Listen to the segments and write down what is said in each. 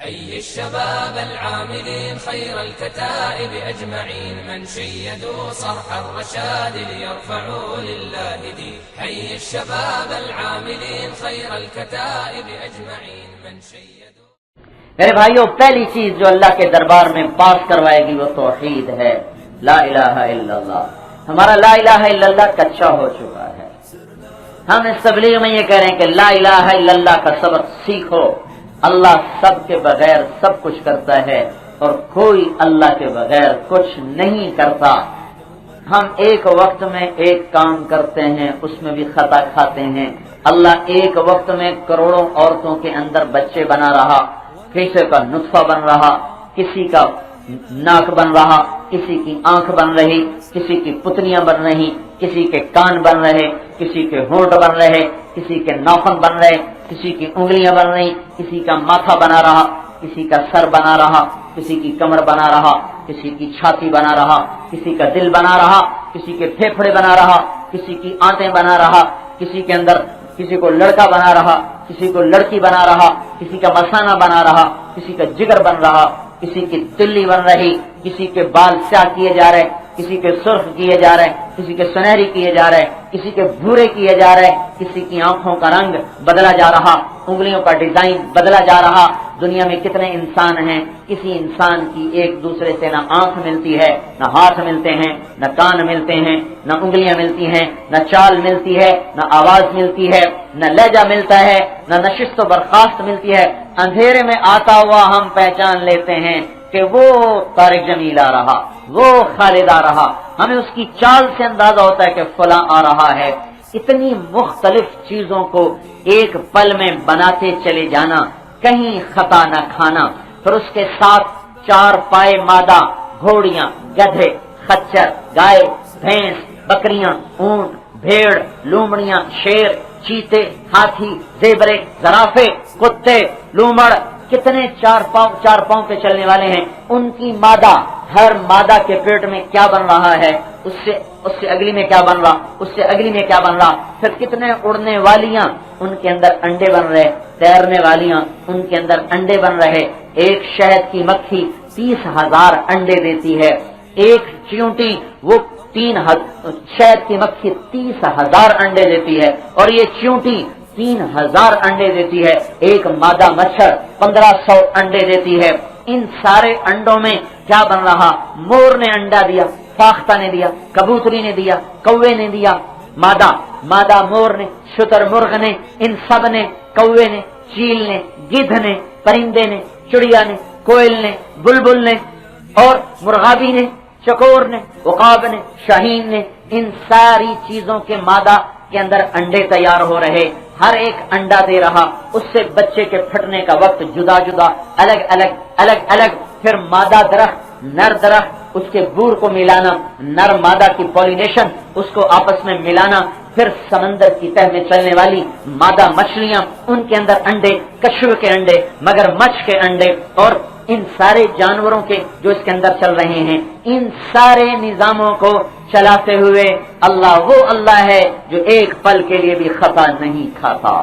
حي الشباب العاملين خير الكتائب أجمعين من شيدوا صرح الرشاد ليرفعوا لله دين. حي الشباب العاملين خير الكتائب أجمعين من شيدوا. میرے بھائیوں، پہلی چیز جو اللہ کے دربار میں پاس کروائے گی وہ توحید ہے، لا الہ الا اللہ. ہمارا لا الہ الا اللہ کچا ہو چکا ہے. ہم اس تبلیغ میں یہ کہہ رہے ہیں کہ لا الہ الا اللہ کا سبق سیکھو. اللہ سب کے بغیر سب کچھ کرتا ہے اور کوئی اللہ کے بغیر کچھ نہیں کرتا. ہم ایک وقت میں ایک کام کرتے ہیں، اس میں بھی خطا کھاتے ہیں. اللہ ایک وقت میں کروڑوں عورتوں کے اندر بچے بنا رہا، کسی کا نطفہ بن رہا، کسی کا ناک بن رہا، کسی کی آنکھ بن رہی، کسی کی پتلیاں بن رہی، کسی کے کان بن رہے، کسی کے ہونٹ بن رہے، کسی کے ناخن بن رہے، کسی کی انگلیاں بن رہی، کسی کا ماتھا بنا رہا، کسی کا سر بنا رہا، کسی کی کمر بنا رہا، کسی کی چھاتی بنا رہا، کسی کا دل بنا رہا، کسی کے پھیپھڑے بنا رہا، کسی کی آنتیں بنا رہا، کسی کے اندر کسی کو لڑکا بنا رہا، کسی کو لڑکی بنا رہا، کسی کا مثانہ بنا رہا، کسی کا جگر بن رہا، کسی کی تلی بن رہی، کسی کے بال سیاہ کیے جا رہے، کسی کے سرخ کیے جا رہے، کسی کے سنہری کیے جا رہے، کسی کے بھورے کیے جا رہے، کسی کی آنکھوں کا رنگ بدلا جا رہا، انگلیوں کا ڈیزائن بدلا جا رہا. دنیا میں کتنے انسان ہیں، کسی انسان کی ایک دوسرے سے نہ آنکھ ملتی ہے، نہ ہاتھ ملتے ہیں، نہ کان ملتے ہیں، نہ انگلیاں ملتی ہیں، نہ چال ملتی ہے، نہ آواز ملتی ہے، نہ لہجہ ملتا ہے، نہ نشست و برخاست ملتی ہے. اندھیرے میں آتا ہوا ہم پہچان لیتے ہیں کہ وہ طارق جمیل آ رہا، وہ خالد آ رہا. ہمیں اس کی چال سے اندازہ ہوتا ہے کہ فلاں آ رہا ہے. اتنی مختلف چیزوں کو ایک پل میں بناتے چلے جانا، کہیں خطا نہ کھانا. پھر اس کے ساتھ چار پائے مادہ، گھوڑیاں، گدھے، خچر، گائے، بھینس، بکریاں، اونٹ، بھیڑ، لومڑیاں، شیر، چیتے، ہاتھی، زیبرے، زرافے، کتے، لومڑ، کتنے چار پاؤں پہ چلنے والے ہیں. ان کی مادہ، ہر مادہ کے پیٹ میں کیا بن رہا ہے، اس سے اگلی میں کیا بن رہا، اس سے اگلی میں کیا بن رہا. پھر کتنے اڑنے والیاں، ان کے اندر انڈے بن رہے، تیرنے والیاں، ان کے اندر انڈے بن رہے. ایک شہد کی مکھی 30,000 انڈے دیتی ہے. ایک چیونٹی وہ شہد کی مکھی 30,000 انڈے دیتی ہے اور یہ چیونٹی 3,000 انڈے دیتی ہے. ایک مادہ مچھر 1,500 انڈے دیتی ہے. ان سارے انڈوں میں کیا بن رہا، مور نے انڈا دیا، فاختہ نے دیا، کبوتری نے دیا، کوے نے دیا. مادہ مور نے، شتر مرغ نے، ان سب نے، کوے نے، چیل نے، گدھ نے، پرندے نے، چڑیا نے، کوئل نے، بلبل نے اور مرغابی نے، چکور نے، عقاب نے، شاہین نے. ان ساری چیزوں کے مادہ کے اندر انڈے تیار ہو رہے. ہر ایک انڈا دے رہا، اس سے بچے کے پھٹنے کا وقت جدا جدا، الگ الگ. پھر مادہ درخت، نر درخت، اس کے بور کو ملانا، نر مادہ کی پولینیشن، اس کو آپس میں ملانا. پھر سمندر کی تہ میں چلنے والی مادہ مچھلیاں، ان کے اندر انڈے، کچھو کے انڈے، مگر مچھ کے انڈے، اور ان سارے جانوروں کے جو اس کے اندر چل رہے ہیں. ان سارے نظاموں کو چلاتے ہوئے اللہ وہ اللہ ہے جو ایک پل کے لیے بھی خطا نہیں کھاتا.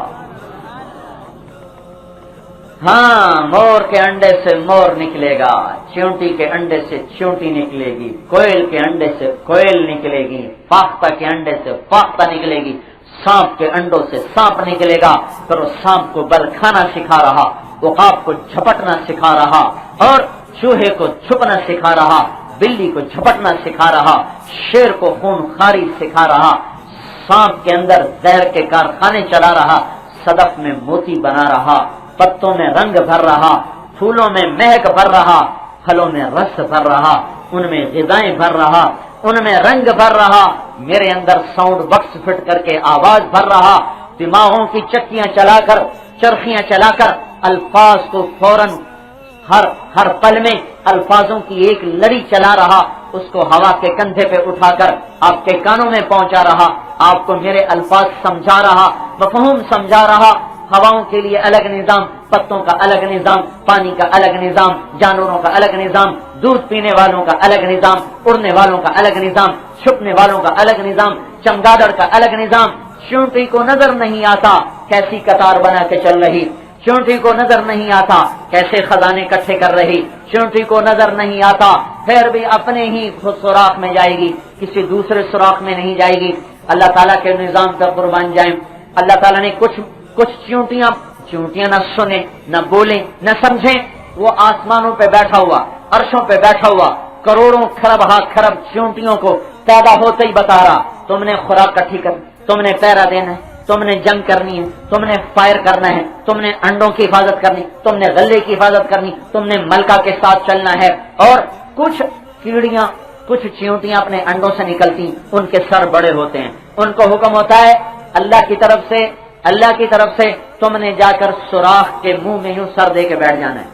ہاں، مور کے انڈے سے مور نکلے گا، چیونٹی کے انڈے سے چیونٹی نکلے گی، کوئل کے انڈے سے کوئل نکلے گی، فاختہ کے انڈے سے فاختہ نکلے گی، سانپ کے انڈوں سے سانپ نکلے گا. پھر وہ سانپ کو بل کھانا سکھا رہا، عقاب کو جھپٹنا سکھا رہا، اور چوہے کو چھپنا سکھا رہا، بلی کو جھپٹنا سکھا رہا، شیر کو خون خاری سکھا رہا، سانپ کے اندر زہر کے کارخانے چلا رہا، صدف میں موتی بنا رہا، پتوں میں رنگ بھر رہا، پھولوں میں مہک بھر رہا، پھلوں میں رس بھر رہا، ان میں غذائیں بھر رہا، ان میں رنگ بھر رہا. میرے اندر ساؤنڈ باکس فٹ کر کے آواز بھر رہا، دماغوں کی چکیاں چلا کر، چرخیاں چلا کر الفاظ کو فوراً ہر پل میں الفاظوں کی ایک لڑی چلا رہا، اس کو ہوا کے کندھے پہ اٹھا کر آپ کے کانوں میں پہنچا رہا، آپ کو میرے الفاظ سمجھا رہا، مفہوم سمجھا رہا. ہواؤں کے لیے الگ نظام، پتوں کا الگ نظام، پانی کا الگ نظام، جانوروں کا الگ نظام، دودھ پینے والوں کا الگ نظام، اڑنے والوں کا الگ نظام، چھپنے والوں کا الگ نظام، چمگادڑ کا الگ نظام. چیونٹی کو نظر نہیں آتا کیسی قطار بنا کے چل رہی، چونٹی کو نظر نہیں آتا کیسے خزانے اکٹھے کر رہی، چونٹی کو نظر نہیں آتا پھر بھی اپنے ہی خود سوراخ میں جائے گی، کسی دوسرے سوراخ میں نہیں جائے گی۔ اللہ تعالیٰ کے نظام پر قربان جائیں۔ اللہ تعالیٰ نے کچھ چونٹیاں نہ سنیں نہ بولیں نہ سمجھیں، وہ آسمانوں پہ بیٹھا ہوا، عرشوں پہ بیٹھا ہوا، کروڑوں خرب چونٹیوں کو پیدا ہوتے ہی بتا رہا تم نے خوراک اکٹھی کر، تم نے پہرا دینا ہے، تم نے جنگ کرنی ہے، تم نے فائر کرنا ہے، تم نے انڈوں کی حفاظت کرنی، تم نے غلے کی حفاظت کرنی، تم نے ملکہ کے ساتھ چلنا ہے۔ اور کچھ کیڑیاں، کچھ چیونٹیاں اپنے انڈوں سے نکلتی، ان کے سر بڑے ہوتے ہیں، ان کو حکم ہوتا ہے اللہ کی طرف سے تم نے جا کر سوراخ کے منہ میں یوں سر دے کے بیٹھ جانا ہے،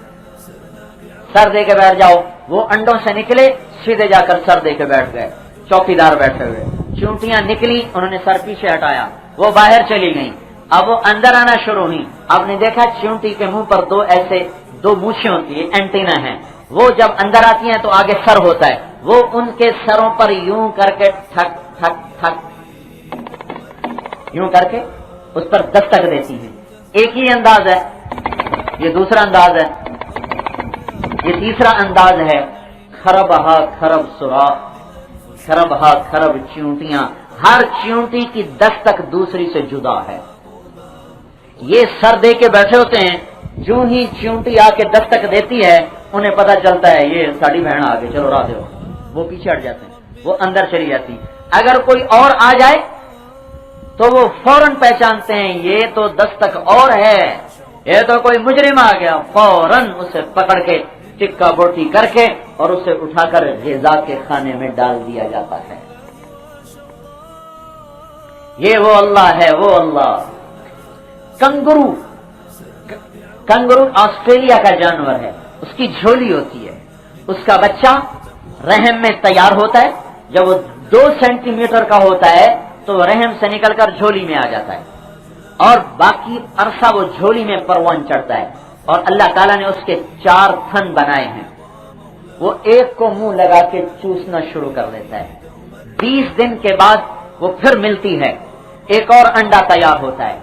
سر دے کے بیٹھ جاؤ۔ وہ انڈوں سے نکلے، سیدھے جا کر سر دے کے بیٹھ گئے، چوکیدار بیٹھے ہوئے۔ چونٹیاں نکلی، انہوں نے سر پیچھے ہٹایا، وہ باہر چلی گئیں، اب وہ اندر آنا شروع ہوئی۔ آپ نے دیکھا چونٹی کے منہ پر دو مونچھیں ہوتی ہیں، اینٹینا ہیں، وہ جب اندر آتی ہیں تو آگے سر ہوتا ہے، وہ ان کے سروں پر یوں کر کے ٹھک ٹھک ٹھک یوں کر کے اس پر دستک دیتی ہیں۔ ایک ہی انداز ہے، یہ دوسرا انداز ہے، یہ تیسرا انداز ہے۔ خرب سوراخ، خرب چونٹیاں، ہر چونٹی کی دستک دوسری سے جدا ہے۔ یہ سر دے کے بیٹھے ہوتے ہیں، جو ہی چونٹی آ کے دستک دیتی ہے انہیں پتہ چلتا ہے یہ ساڑی بہن آگے، چلو راہ دو، وہ پیچھے ہٹ جاتے ہیں، وہ اندر چلی جاتی۔ اگر کوئی اور آ جائے تو وہ فوراً پہچانتے ہیں یہ تو دستک اور ہے، یہ تو کوئی مجرم آ گیا، فوراً اسے پکڑ کے ٹکا بوٹی کر کے اور اسے اٹھا کر غذا کے کھانے میں ڈال دیا جاتا ہے۔ یہ وہ اللہ ہے، وہ اللہ۔ کنگرو آسٹریلیا کا جانور ہے، اس کی جھولی ہوتی ہے، اس کا بچہ رحم میں تیار ہوتا ہے، جب وہ 2 سینٹی میٹر کا ہوتا ہے تو رحم سے نکل کر جھولی میں آ جاتا ہے، اور باقی عرصہ وہ جھولی میں پروان چڑھتا ہے، اور اللہ تعالیٰ نے اس کے 4 تھن بنائے ہیں، وہ ایک کو منہ لگا کے چوسنا شروع کر دیتا ہے، 20 دن کے بعد وہ پھر ملتی ہے، ایک اور انڈا تیار ہوتا ہے۔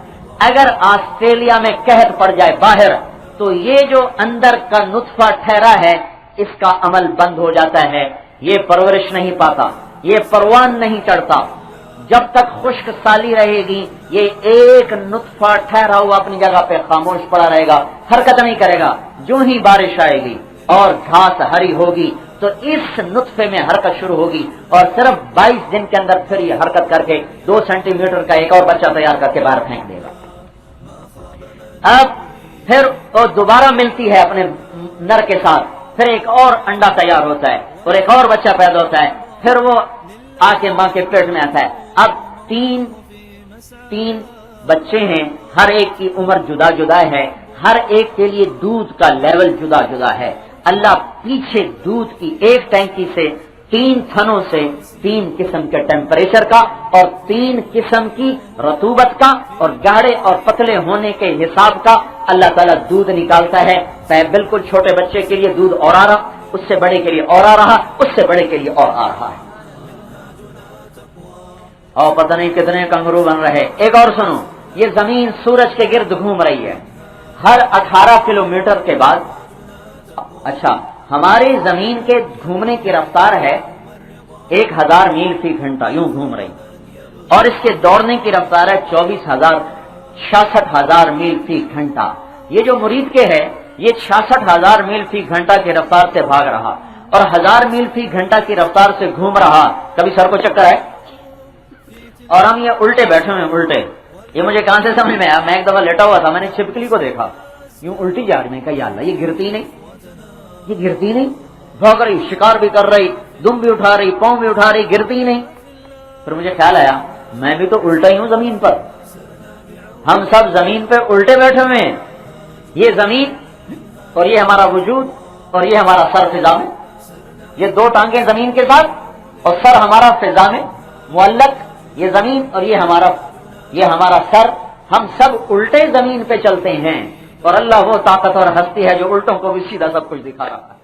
اگر آسٹریلیا میں قحط پڑ جائے باہر تو یہ جو اندر کا نطفہ ٹھہرا ہے اس کا عمل بند ہو جاتا ہے، یہ پرورش نہیں پاتا، یہ پروان نہیں چڑھتا، جب تک خشک سالی رہے گی یہ ایک نطفہ ٹھہرا ہوا اپنی جگہ پہ خاموش پڑا رہے گا، حرکت نہیں کرے گا۔ جو ہی بارش آئے گی اور گھاس ہری ہوگی تو اس نطفے میں حرکت شروع ہوگی، اور صرف 22 دن کے اندر پھر یہ حرکت کر کے 2 سینٹی میٹر کا ایک اور بچہ تیار کر کے باہر پھینک دے گا۔ اب پھر وہ دوبارہ ملتی ہے اپنے نر کے ساتھ، پھر ایک اور انڈا تیار ہوتا ہے اور ایک اور بچہ پیدا ہوتا ہے، پھر وہ آ کے ماں کے پیٹ میں آتا ہے۔ اب تین بچے ہیں، ہر ایک کی عمر جدا جدا ہے، ہر ایک کے لیے دودھ کا لیول جدا جدا ہے۔ اللہ پیچھے دودھ کی ایک ٹینکی سے 3 تھنوں سے 3 قسم کے ٹیمپریچر کا اور 3 قسم کی رطوبت کا اور گاڑھے اور پتلے ہونے کے حساب کا اللہ تعالیٰ دودھ نکالتا ہے۔ بالکل چھوٹے بچے کے لیے دودھ اور آ رہا، اس سے بڑے کے لیے اور آ رہا، اس سے بڑے کے لیے اور آ رہا ہے، اور پتہ نہیں کتنے کنگرو بن رہے۔ ایک اور سنو، یہ زمین سورج کے گرد گھوم رہی ہے، ہر 18 کلومیٹر کے بعد، اچھا ہماری زمین کے گھومنے کی رفتار ہے 1000 میل فی گھنٹہ، یوں گھوم رہی، اور اس کے دوڑنے کی رفتار ہے 66,000 میل فی گھنٹہ۔ یہ جو مرید کے ہے یہ 66,000 میل فی گھنٹہ کی رفتار سے بھاگ رہا اور 1000 میل فی گھنٹہ کی رفتار سے گھوم رہا۔ کبھی سر کو چکر ہے؟ اور ہم یہ الٹے بیٹھے ہوئے، الٹے، یہ مجھے کہاں سے سمجھ میں آیا؟ میں ایک دفعہ لیٹا ہوا تھا، میں نے چھپکلی کو دیکھا یوں الٹی جا رہی، میں کہا یا اللہ یہ گرتی نہیں، یہ گرتی نہیں، بھاگ رہی، شکار بھی کر رہی، دم بھی اٹھا رہی، پاؤں بھی اٹھا رہی، گرتی نہیں۔ پھر مجھے خیال آیا میں بھی تو الٹا ہی ہوں زمین پر، ہم سب زمین پہ الٹے بیٹھے ہوئے ہیں، یہ زمین اور یہ ہمارا وجود اور یہ ہمارا سر فضا میں، یہ 2 ٹانگیں زمین کے ساتھ اور سر ہمارا فضا میں معلق، یہ زمین اور یہ ہمارا سر، ہم سب الٹے زمین پہ چلتے ہیں، اور اللہ وہ طاقت اور ہستی ہے جو الٹوں کو بھی سیدھا سب کچھ دکھا رہا ہے۔